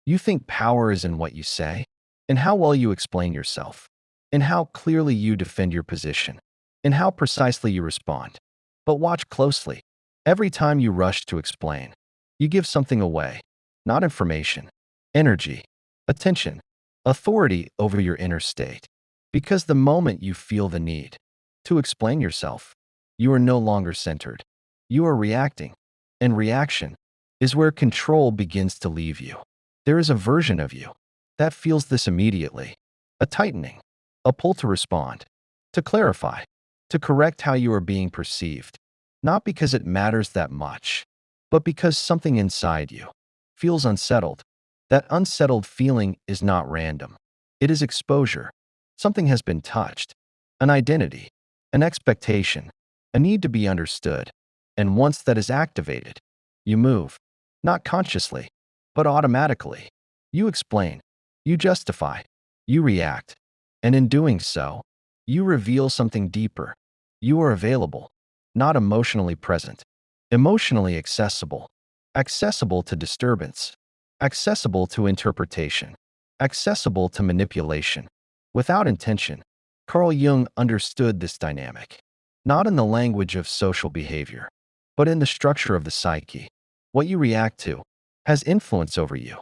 You think power is in what you say, in how well you explain yourself, in how clearly you defend your position, in how precisely you respond. But watch closely. Every time you rush to explain, you give something away, not information, energy, attention, authority over your inner state. Because the moment you feel the need to explain yourself, you are no longer centered. You are reacting, and reaction is where control begins to leave you. There is a version of you that feels this immediately, a tightening, a pull to respond, to clarify, to correct how you are being perceived, not because it matters that much, but because something inside you feels unsettled. That unsettled feeling is not random. It is exposure. Something has been touched, an identity, an expectation, a need to be understood. And once that is activated, you move, not consciously, but automatically. You explain, you justify, you react, and in doing so, you reveal something deeper. You are available, not emotionally present, emotionally accessible, accessible to disturbance, accessible to interpretation, accessible to manipulation. Without intention, Carl Jung understood this dynamic, not in the language of social behavior, but in the structure of the psyche. What you react to has influence over you,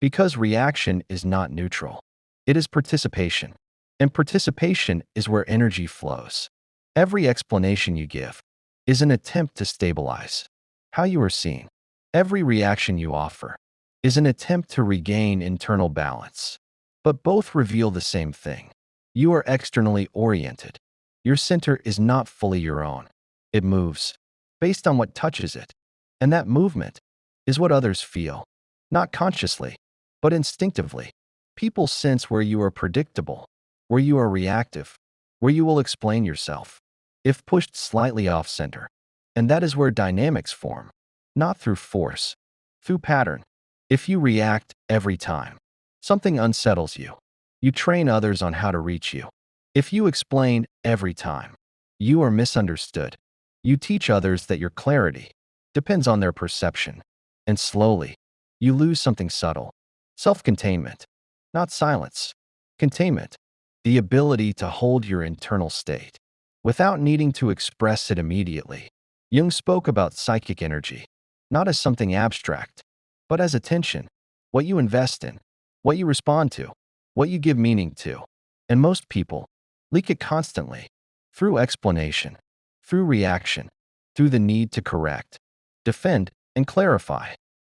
because reaction is not neutral. It is participation, and participation is where energy flows. Every explanation you give is an attempt to stabilize how you are seen. Every reaction you offer is an attempt to regain internal balance. But both reveal the same thing. You are externally oriented. Your center is not fully your own. It moves based on what touches it. And that movement is what others feel, not consciously, but instinctively. People sense where you are predictable, where you are reactive, where you will explain yourself, if pushed slightly off center. And that is where dynamics form, not through force, through pattern. If you react every time something unsettles you, you train others on how to reach you. If you explain every time you are misunderstood, you teach others that your clarity depends on their perception. And slowly, you lose something subtle. Self-containment, not silence. Containment, the ability to hold your internal state without needing to express it immediately. Jung spoke about psychic energy, not as something abstract, but as attention, what you invest in, what you respond to, what you give meaning to. And most people leak it constantly, through explanation, through reaction, through the need to correct, defend, and clarify.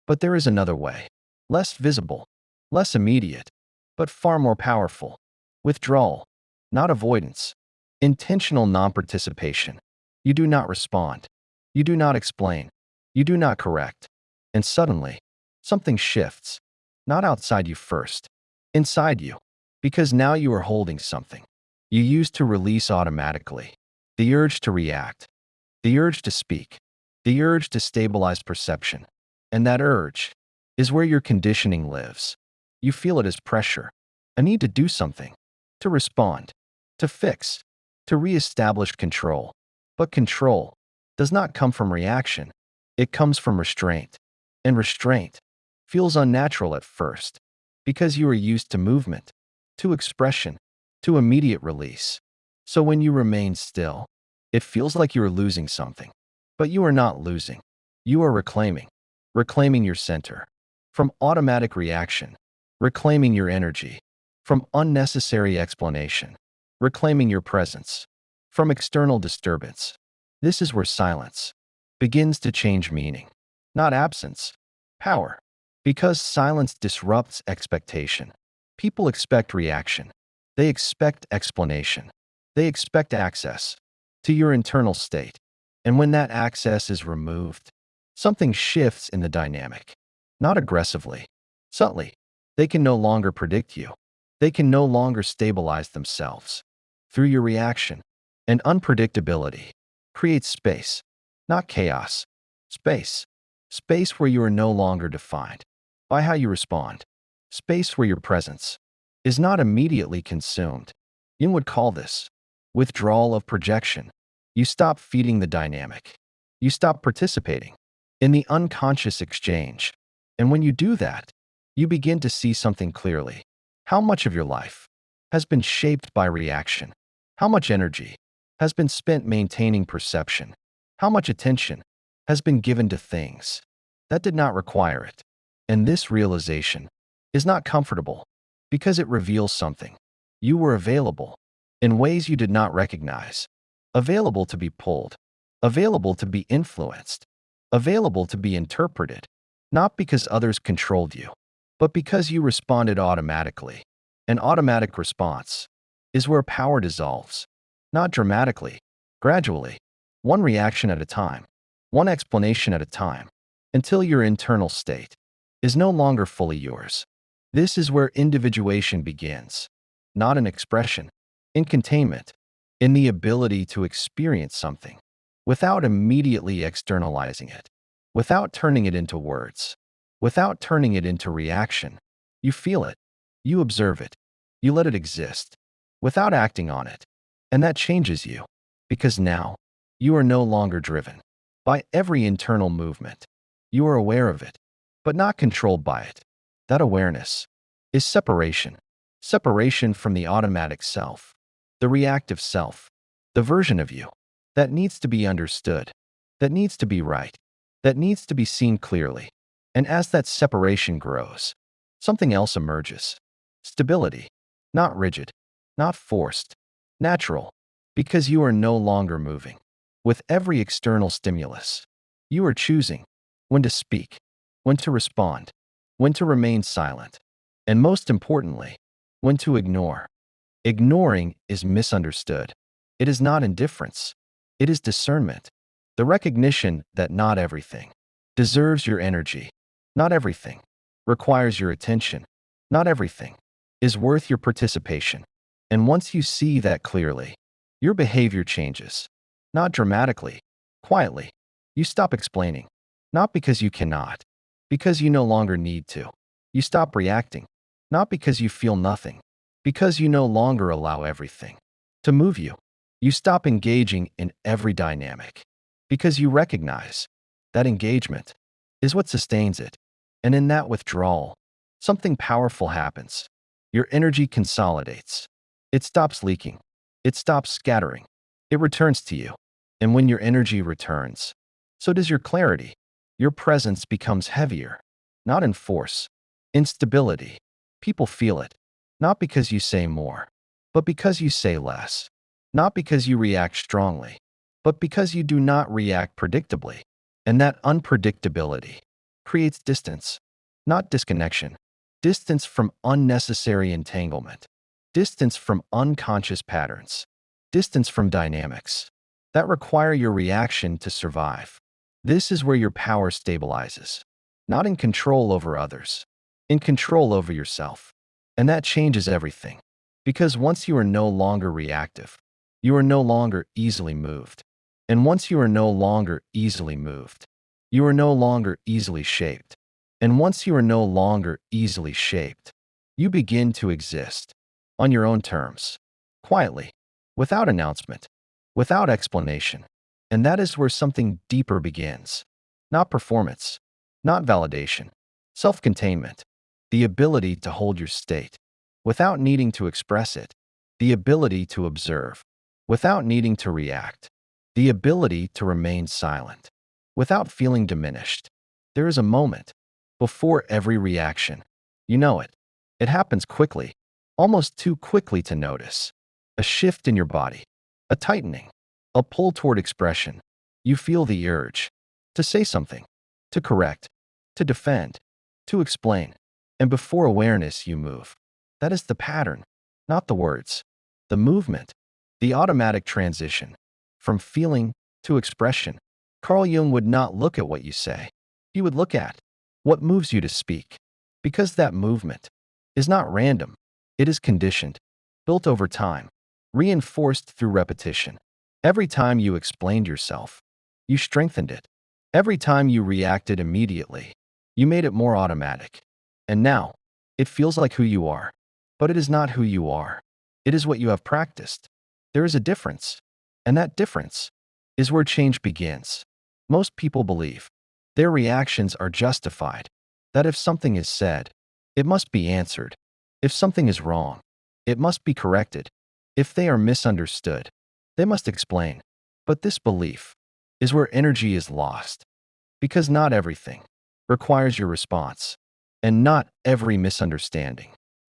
But there is another way, less visible, less immediate, but far more powerful. Withdrawal, not avoidance. Intentional non-participation. You do not respond. You do not explain. You do not correct. And suddenly, something shifts. Not outside you first, inside you. Because now you are holding something you used to release automatically. The urge to react. The urge to speak. The urge to stabilize perception. And that urge is where your conditioning lives. You feel it as pressure, a need to do something, to respond, to fix, to reestablish control. But control does not come from reaction. It comes from restraint. And restraint feels unnatural at first because you are used to movement, to expression, to immediate release. So when you remain still, it feels like you are losing something. But you are not losing. You are reclaiming. Reclaiming your center. From automatic reaction. Reclaiming your energy. From unnecessary explanation. Reclaiming your presence. From external disturbance. This is where silence begins to change meaning. Not absence. Power. Because silence disrupts expectation. People expect reaction. They expect explanation. They expect access to your internal state. And when that access is removed, something shifts in the dynamic. Not aggressively, subtly. They can no longer predict you. They can no longer stabilize themselves. Through your reaction and unpredictability creates space, not chaos. Space. Space where you are no longer defined by how you respond. Space where your presence is not immediately consumed. Jung would call this withdrawal of projection. You stop feeding the dynamic. You stop participating in the unconscious exchange. And when you do that, you begin to see something clearly. How much of your life has been shaped by reaction? How much energy has been spent maintaining perception? How much attention has been given to things that did not require it? And this realization is not comfortable because it reveals something. You were available in ways you did not recognize, available to be pulled, available to be influenced, available to be interpreted, not because others controlled you, but because you responded automatically. An automatic response is where power dissolves, not dramatically, gradually, one reaction at a time, one explanation at a time, until your internal state is no longer fully yours. This is where individuation begins, not in expression, in containment, in the ability to experience something without immediately externalizing it, without turning it into words, without turning it into reaction. You feel it, you observe it, you let it exist, without acting on it. And that changes you, because now you are no longer driven by every internal movement. You are aware of it, but not controlled by it. That awareness is separation, separation from the automatic self, the reactive self, the version of you that needs to be understood, that needs to be right, that needs to be seen clearly. And as that separation grows, something else emerges. Stability, not rigid, not forced, natural, because you are no longer moving with every external stimulus. You are choosing when to speak, when to respond, when to remain silent, and most importantly, when to ignore. Ignoring is misunderstood. It is not indifference. It is discernment. The recognition that not everything deserves your energy. Not everything requires your attention. Not everything is worth your participation. And once you see that clearly, your behavior changes. Not dramatically, quietly. You stop explaining, not because you cannot, because you no longer need to. You stop reacting, not because you feel nothing, because you no longer allow everything to move you. You stop engaging in every dynamic, because you recognize that engagement is what sustains it. And in that withdrawal, something powerful happens. Your energy consolidates. It stops leaking. It stops scattering. It returns to you. And when your energy returns, so does your clarity. Your presence becomes heavier, not in force, in stability. People feel it, not because you say more, but because you say less. Not because you react strongly, but because you do not react predictably. And that unpredictability creates distance, not disconnection. Distance from unnecessary entanglement. Distance from unconscious patterns. Distance from dynamics that require your reaction to survive. This is where your power stabilizes, not in control over others, in control over yourself. And that changes everything, because once you are no longer reactive, you are no longer easily moved. And once you are no longer easily moved, you are no longer easily shaped. And once you are no longer easily shaped, you begin to exist on your own terms, quietly, without announcement, without explanation. And that is where something deeper begins. Not performance, not validation, self-containment, the ability to hold your state without needing to express it, the ability to observe without needing to react, the ability to remain silent without feeling diminished. There is a moment before every reaction. You know it. It happens quickly, almost too quickly to notice. A shift in your body, a tightening, a pull toward expression. You feel the urge to say something, to correct, to defend, to explain. And before awareness, you move. That is the pattern, not the words. The movement, the automatic transition from feeling to expression. Carl Jung would not look at what you say. He would look at what moves you to speak, because that movement is not random. It is conditioned, built over time, reinforced through repetition. Every time you explained yourself, you strengthened it. Every time you reacted immediately, you made it more automatic. And now, it feels like who you are. But it is not who you are. It is what you have practiced. There is a difference. And that difference is where change begins. Most people believe their reactions are justified, that if something is said, it must be answered. If something is wrong, it must be corrected. If they are misunderstood, they must explain. But this belief is where energy is lost, because not everything requires your response, and not every misunderstanding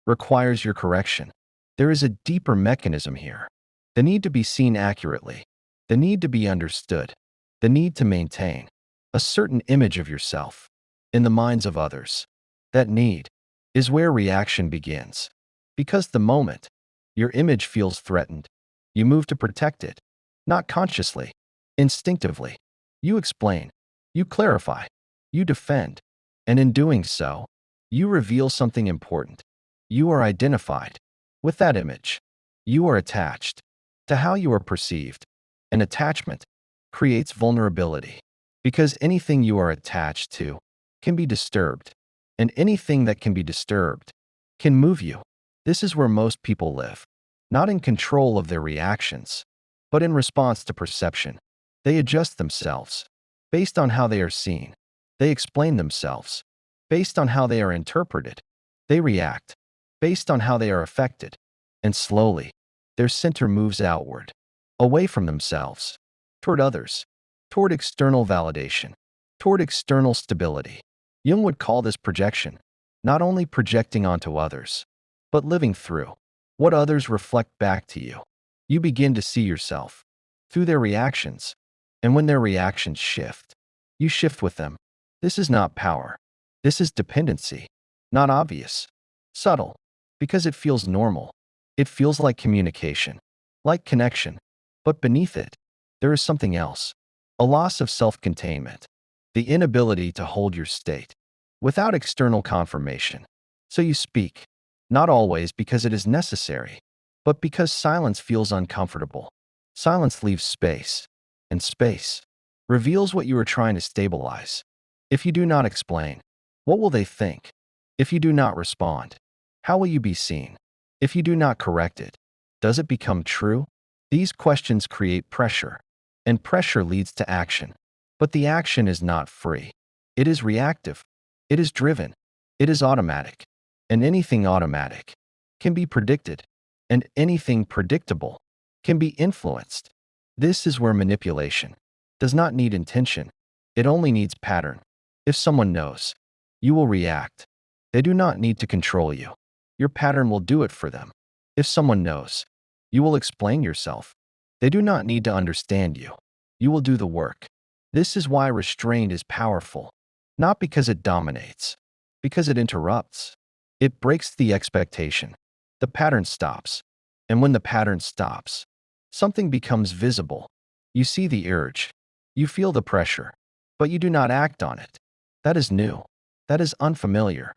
requires your correction. There is a deeper mechanism here. The need to be seen accurately, the need to be understood, the need to maintain a certain image of yourself in the minds of others. That need is where reaction begins. Because the moment your image feels threatened, you move to protect it, not consciously, instinctively. You explain, you clarify, you defend, and in doing so, you reveal something important. You are identified with that image. You are attached to how you are perceived. An attachment creates vulnerability, because anything you are attached to can be disturbed, and anything that can be disturbed can move you. This is where most people live, not in control of their reactions, but in response to perception. They adjust themselves based on how they are seen. They explain themselves based on how they are interpreted. They react based on how they are affected. And slowly, their center moves outward, away from themselves, toward others, toward external validation, toward external stability. Jung would call this projection, not only projecting onto others, but living through what others reflect back to you. You begin to see yourself through their reactions, and when their reactions shift, you shift with them. This is not power. This is dependency, not obvious, subtle, because it feels normal. It feels like communication, like connection, but beneath it, there is something else, a loss of self-containment, the inability to hold your state without external confirmation. So you speak, not always because it is necessary, but because silence feels uncomfortable. Silence leaves space, and space reveals what you are trying to stabilize. If you do not explain, what will they think? If you do not respond, how will you be seen? If you do not correct it, does it become true? These questions create pressure, and pressure leads to action. But the action is not free. It is reactive. It is driven. It is automatic. And anything automatic can be predicted, and anything predictable can be influenced. This is where manipulation does not need intention. It only needs pattern. If someone knows, you will react. They do not need to control you. Your pattern will do it for them. If someone knows, you will explain yourself. They do not need to understand you. You will do the work. This is why restraint is powerful, not because it dominates, because it interrupts. It breaks the expectation. The pattern stops. And when the pattern stops, something becomes visible. You see the urge. You feel the pressure, but you do not act on it. That is new. That is unfamiliar.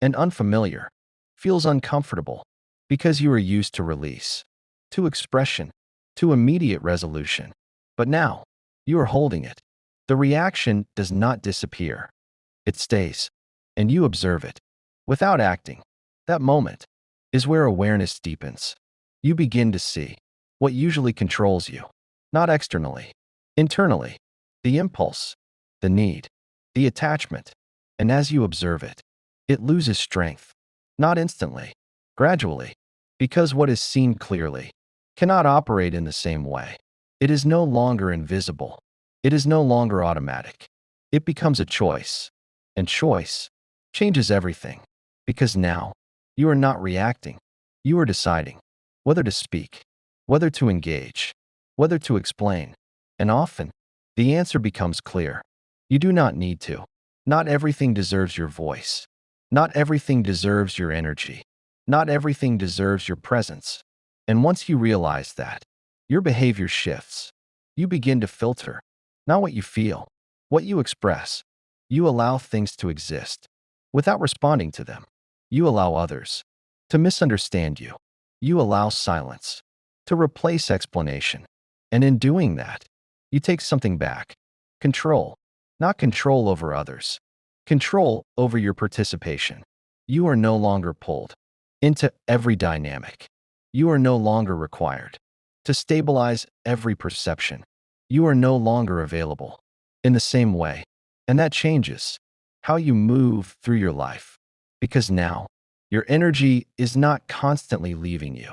And unfamiliar feels uncomfortable because you are used to release, to expression, to immediate resolution. But now, you are holding it. The reaction does not disappear. It stays, and you observe it without acting. That moment is where awareness deepens. You begin to see what usually controls you, not externally, internally, the impulse, the need, the attachment. And as you observe it, it loses strength, not instantly, gradually, because what is seen clearly cannot operate in the same way. It is no longer invisible. It is no longer automatic. It becomes a choice, and choice changes everything, because now you are not reacting. You are deciding whether to speak, whether to engage, whether to explain, and often the answer becomes clear. You do not need to. Not everything deserves your voice. Not everything deserves your energy. Not everything deserves your presence. And once you realize that, your behavior shifts. You begin to filter, not what you feel, what you express. You allow things to exist without responding to them. You allow others to misunderstand you. You allow silence to replace explanation. And in doing that, you take something back. Control, not control over others. Control over your participation. You are no longer pulled into every dynamic. You are no longer required to stabilize every perception. You are no longer available in the same way. And that changes how you move through your life. Because now, Your energy is not constantly leaving you.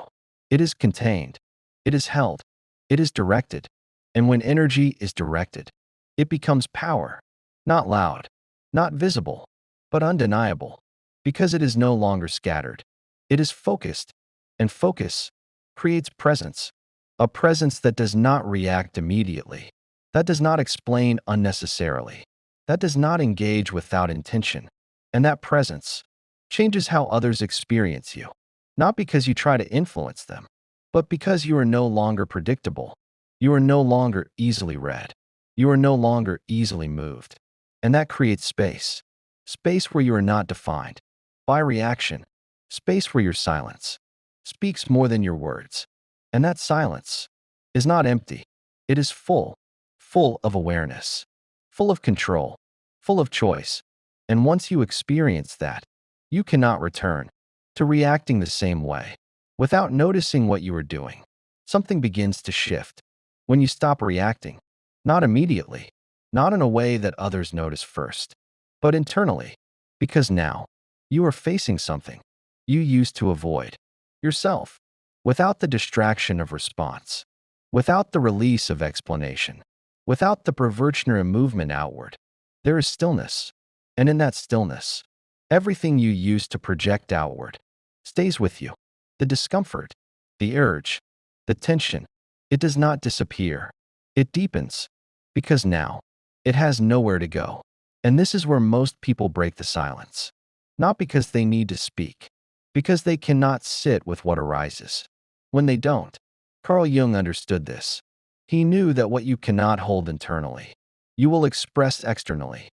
It is contained. It is held. It is directed. And when energy is directed, it becomes power, not loud, not visible, but undeniable, because it is no longer scattered. It is focused, and focus creates presence, a presence that does not react immediately, that does not explain unnecessarily, that does not engage without intention, and that presence changes how others experience you, not because you try to influence them, but because you are no longer predictable. You are no longer easily read. You are no longer easily moved. And that creates space. Space where you are not defined by reaction. Space where your silence speaks more than your words. And that silence is not empty. It is full, full of awareness, full of control, full of choice. And once you experience that, you cannot return to reacting the same way. Without noticing what you are doing, something begins to shift. When you stop reacting, not immediately, not in a way that others notice first, but internally, because now you are facing something you used to avoid, yourself, without the distraction of response, without the release of explanation, without the perversionary movement outward. There is stillness, and in that stillness, everything you used to project outward stays with you. The discomfort, the urge, the tension, it does not disappear. It deepens, because now it has nowhere to go. And this is where most people break the silence. Not because they need to speak, because they cannot sit with what arises. When they don't, Carl Jung understood this. He knew that what you cannot hold internally, you will express externally,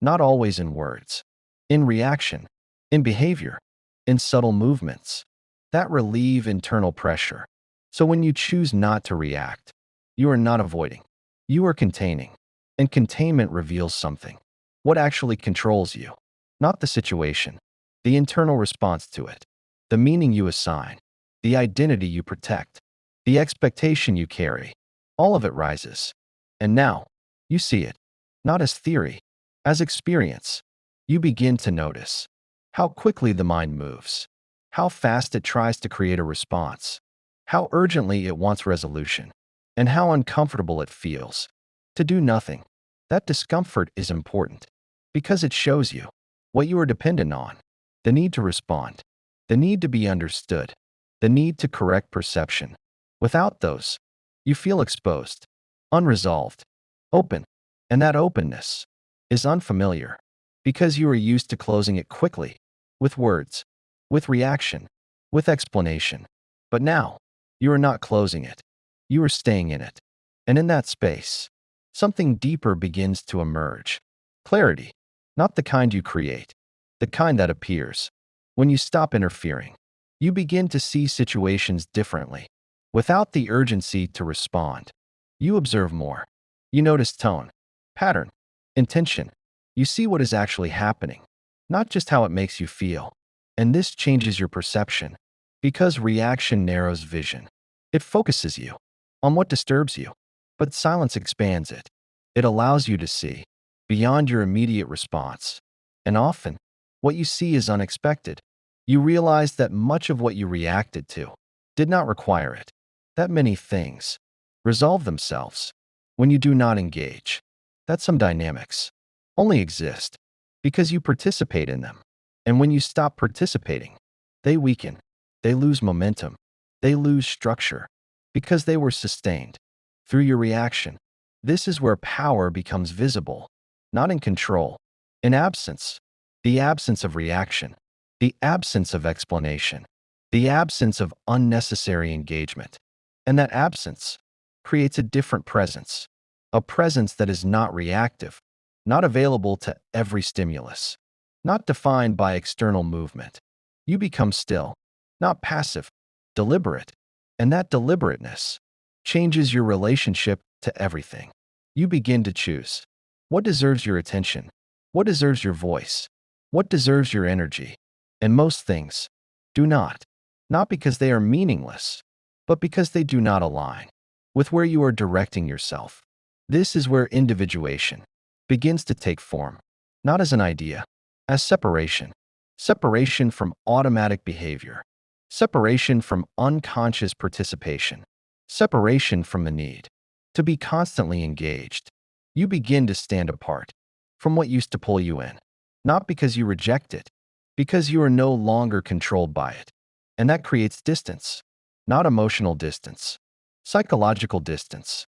not always in words, in reaction, in behavior, in subtle movements that relieve internal pressure. So when you choose not to react, you are not avoiding, you are containing. And containment reveals something. What actually controls you? Not the situation, the internal response to it, the meaning you assign, the identity you protect, the expectation you carry. All of it rises. And now, you see it, not as theory, as experience. You begin to notice how quickly the mind moves, how fast it tries to create a response, how urgently it wants resolution, and how uncomfortable it feels to do nothing. That discomfort is important because it shows you what you are dependent on, the need to respond, the need to be understood, the need to correct perception. Without those, you feel exposed, unresolved, open, and that openness is unfamiliar because you are used to closing it quickly, with words, with reaction, with explanation. But now, you are not closing it. You are staying in it. And in that space, something deeper begins to emerge. Clarity, not the kind you create, the kind that appears. When you stop interfering, you begin to see situations differently, without the urgency to respond. You observe more. You notice tone, pattern, intention. You see what is actually happening, not just how it makes you feel. And this changes your perception, because reaction narrows vision. It focuses you on what disturbs you, but silence expands it. It allows you to see beyond your immediate response. And often, what you see is unexpected. You realize that much of what you reacted to did not require it, that many things resolve themselves when you do not engage, that some dynamics only exist because you participate in them. And when you stop participating, they weaken, they lose momentum, they lose structure, because they were sustained through your reaction. This is where power becomes visible, not in control, in absence, the absence of reaction, the absence of explanation, the absence of unnecessary engagement. And that absence creates a different presence, a presence that is not reactive, not available to every stimulus, not defined by external movement. You become still, not passive, deliberate. And that deliberateness changes your relationship to everything. You begin to choose what deserves your attention, what deserves your voice, what deserves your energy. And most things do not, not because they are meaningless, but because they do not align with where you are directing yourself. This is where individuation begins to take form, not as an idea, as separation. separation from automatic behavior, separation from unconscious participation, separation from the need to be constantly engaged. You begin to stand apart from what used to pull you in, not because you reject it, because you are no longer controlled by it. And that creates distance, not emotional distance, psychological distance,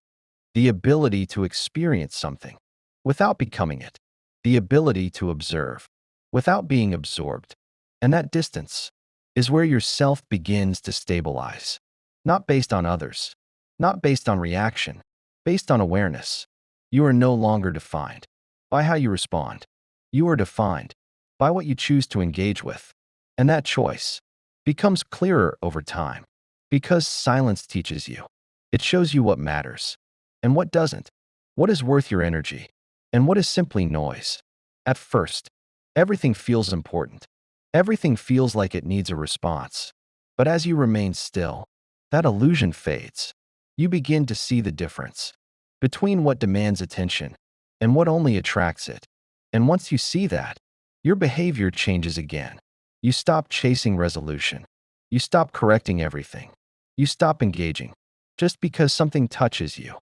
the ability to experience something without becoming it, the ability to observe without being absorbed. And that distance is where your self begins to stabilize, not based on others, not based on reaction, based on awareness. You are no longer defined by how you respond. You are defined by what you choose to engage with. And that choice becomes clearer over time because silence teaches you. It shows you what matters and what doesn't, what is worth your energy and what is simply noise. At first, everything feels important. Everything feels like it needs a response. But as you remain still, that illusion fades. You begin to see the difference between what demands attention and what only attracts it. And once you see that, your behavior changes again. You stop chasing resolution. You stop correcting everything. You stop engaging just because something touches you.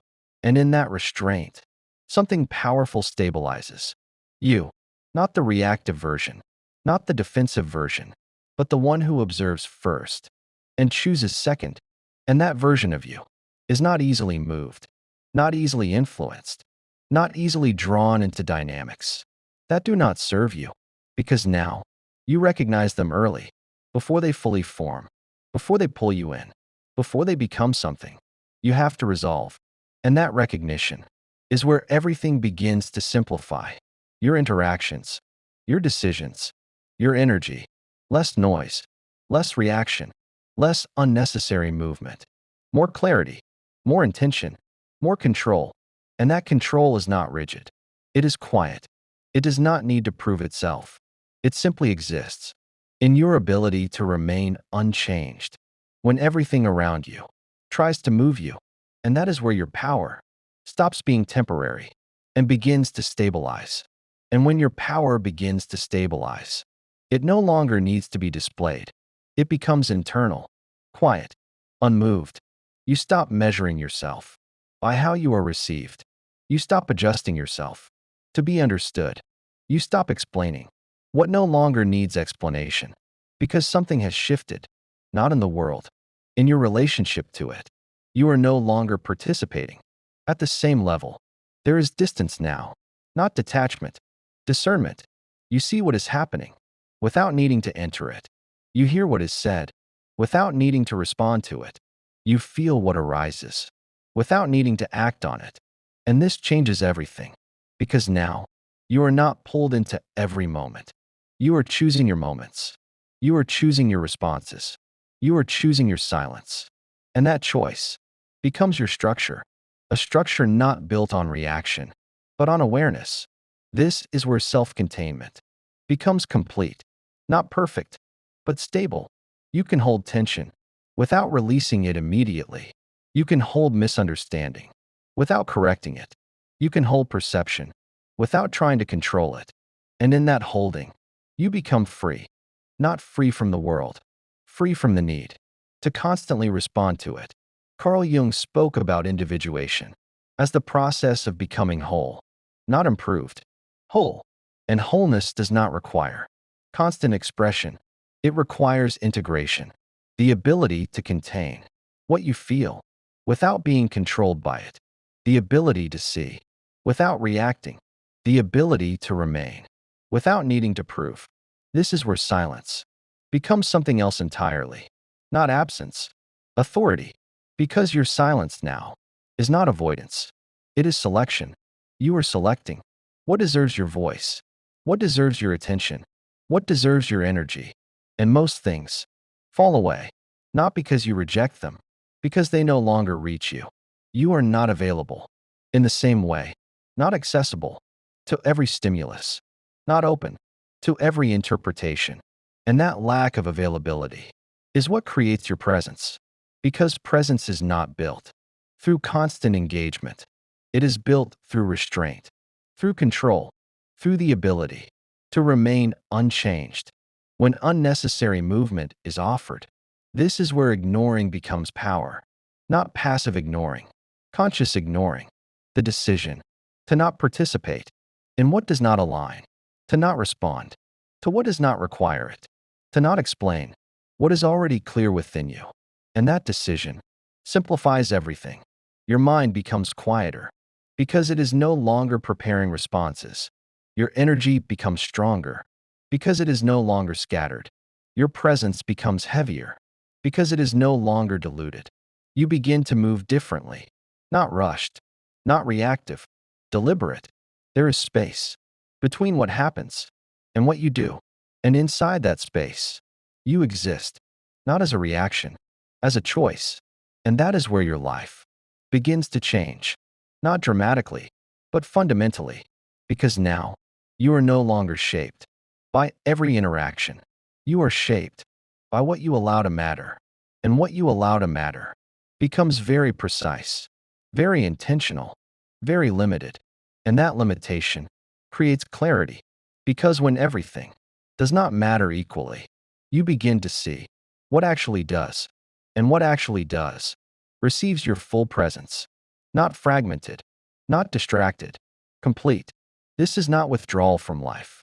And in that restraint, something powerful stabilizes you, not the reactive version, not the defensive version, but the one who observes first and chooses second. And that version of you is not easily moved, not easily influenced, not easily drawn into dynamics that do not serve you, because now you recognize them early, before they fully form, before they pull you in, before they become something you have to resolve. And that recognition is where everything begins to simplify. Your interactions, your decisions, your energy, less noise, less reaction, less unnecessary movement, more clarity, more intention, more control. And that control is not rigid. It is quiet. It does not need to prove itself. It simply exists in your ability to remain unchanged when everything around you tries to move you. And that is where your power stops being temporary and begins to stabilize. And when your power begins to stabilize, it no longer needs to be displayed. It becomes internal, quiet, unmoved. You stop measuring yourself by how you are received. You stop adjusting yourself to be understood. You stop explaining what no longer needs explanation because something has shifted, not in the world, in your relationship to it. You are no longer participating at the same level. There is distance now, not detachment, discernment. You see what is happening without needing to enter it. You hear what is said without needing to respond to it. You feel what arises without needing to act on it. And this changes everything because now you are not pulled into every moment. You are choosing your moments. You are choosing your responses. You are choosing your silence. And that choice becomes your structure, a structure not built on reaction, but on awareness. This is where self-containment becomes complete, not perfect, but stable. You can hold tension without releasing it immediately. You can hold misunderstanding without correcting it. You can hold perception without trying to control it. And in that holding, you become free, not free from the world, free from the need to constantly respond to it. Carl Jung spoke about individuation as the process of becoming whole, not improved, whole. And wholeness does not require constant expression. It requires integration, the ability to contain what you feel without being controlled by it, the ability to see without reacting, the ability to remain without needing to prove. This is where silence becomes something else entirely, not absence, authority. Because your silence now is not avoidance. It is selection. You are selecting what deserves your voice, what deserves your attention, what deserves your energy. And most things fall away, not because you reject them, because they no longer reach you. You are not available in the same way, not accessible to every stimulus, not open to every interpretation. And that lack of availability is what creates your presence. Because presence is not built through constant engagement. It is built through restraint, through control, through the ability to remain unchanged when unnecessary movement is offered. This is where ignoring becomes power, not passive ignoring, conscious ignoring. The decision to not participate in what does not align, to not respond to what does not require it, to not explain what is already clear within you. And that decision simplifies everything. Your mind becomes quieter because it is no longer preparing responses. Your energy becomes stronger because it is no longer scattered. Your presence becomes heavier because it is no longer diluted. You begin to move differently, not rushed, not reactive, deliberate. There is space between what happens and what you do. And inside that space, you exist, not as a reaction, as a choice. And that is where your life begins to change, not dramatically, but fundamentally, because now you are no longer shaped by every interaction. You are shaped by what you allow to matter. And what you allow to matter becomes very precise, very intentional, very limited. And that limitation creates clarity, because when everything does not matter equally, you begin to see what actually does, and what actually does receives your full presence, not fragmented, not distracted, complete. This is not withdrawal from life.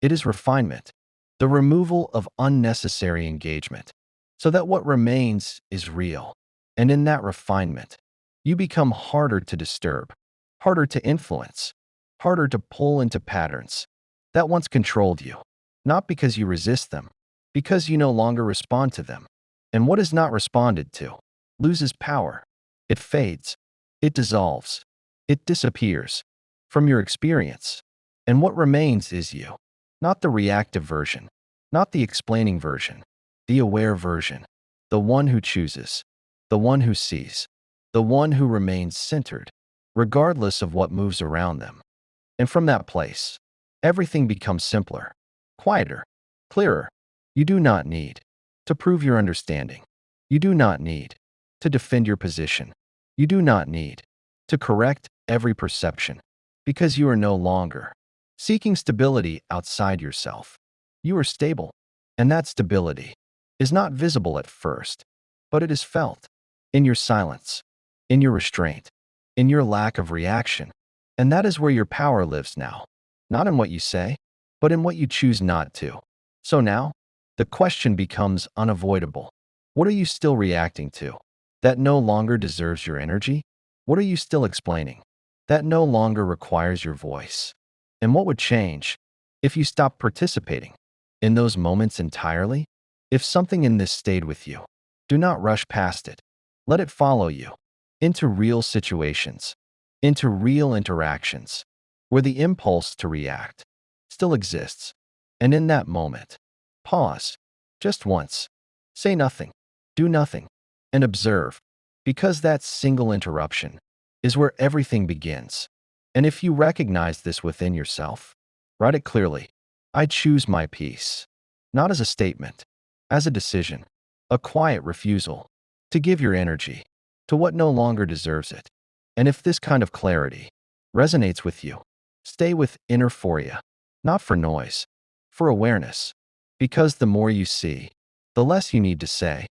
It is refinement, the removal of unnecessary engagement, so that what remains is real. And in that refinement, you become harder to disturb, harder to influence, harder to pull into patterns that once controlled you, not because you resist them, because you no longer respond to them. And what is not responded to loses power. It fades. It dissolves. It disappears from your experience. And what remains is you, not the reactive version, not the explaining version, the aware version, the one who chooses, the one who sees, the one who remains centered, regardless of what moves around them. And from that place, everything becomes simpler, quieter, clearer. You do not need to prove your understanding. You do not need to defend your position. You do not need to correct every perception, because you are no longer seeking stability outside yourself. You are stable, and that stability is not visible at first, but it is felt in your silence, in your restraint, in your lack of reaction. And that is where your power lives now, not in what you say, but in what you choose not to. So now, the question becomes unavoidable. What are you still reacting to that no longer deserves your energy? What are you still explaining that no longer requires your voice? And what would change if you stopped participating in those moments entirely? If something in this stayed with you, do not rush past it. Let it follow you into real situations, into real interactions, where the impulse to react still exists. And in that moment, pause, just once. Say nothing, do nothing, and observe, because that single interruption is where everything begins. And if you recognize this within yourself, write it clearly. I choose my peace, not as a statement, as a decision, a quiet refusal to give your energy to what no longer deserves it. And if this kind of clarity resonates with you, stay with inner Phoria, not for noise, for awareness, because the more you see, the less you need to say.